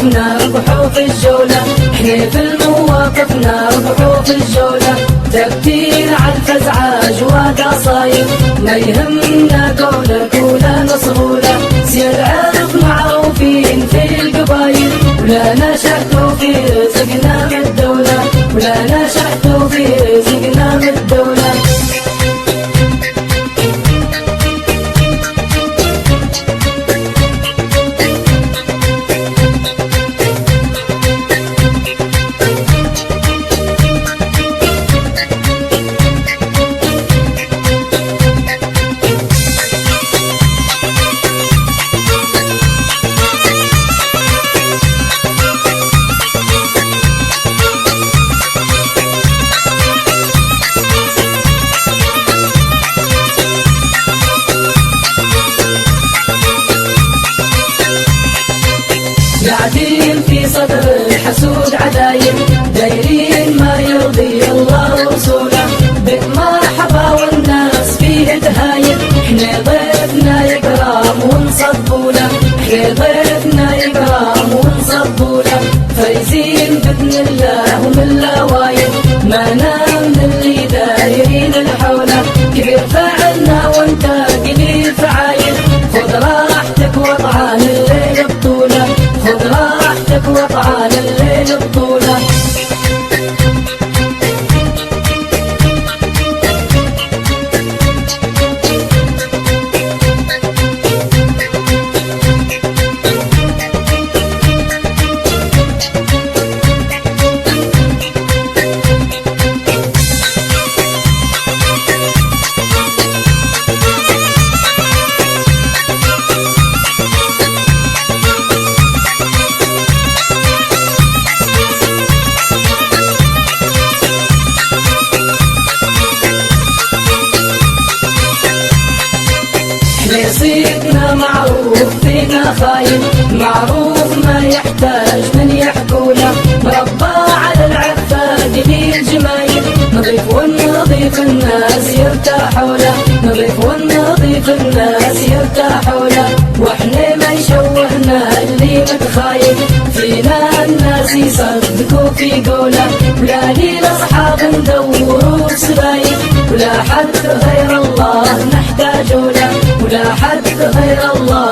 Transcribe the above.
مواقفنا ربحوا في الجولة، احنا في المواقفنا ربحوا في الجولة. تبتير عالفزعة جوادة صاير، ما يهمنا قولك ولا نصغولة. سير عرف معروفين في القبايل، ولا نشأتوا في رزقنا من الدولة، ولا نشأتوا في رزقنا من الدولة. قاعدين في صدر الحسود عدايم، دايرين ما يرضي الله ورسوله. بالمرحبا والناس فيه تهايم، احنا ضيفنا يكرام ونصبوله، احنا ضيفنا يكرام ونصبوله. فايزين باذن الله ومن لوايم، ما نام اللي دايرين الحوله. كبير فعلنا وانت قليل فعايل، خذ راحتك وطعان الليل بطوله، خذ راحتك وطعان الليل بطوله. صيتنا معروف فينا خاين، معروف ما يحتاج من يحكوله. مربى على العفة قليل جمايل، نظيف والنظيف الناس يرتاحوا له، نظيف والنظيف الناس يرتاحوا له. واحنا ما يشوهنا اللي متخايل، فينا الناس يصدقوا في قوله. ولا لي الاصحاب ندوروا بسبايل، ولا حد غير الله نحتاج له، ولا حد غير الله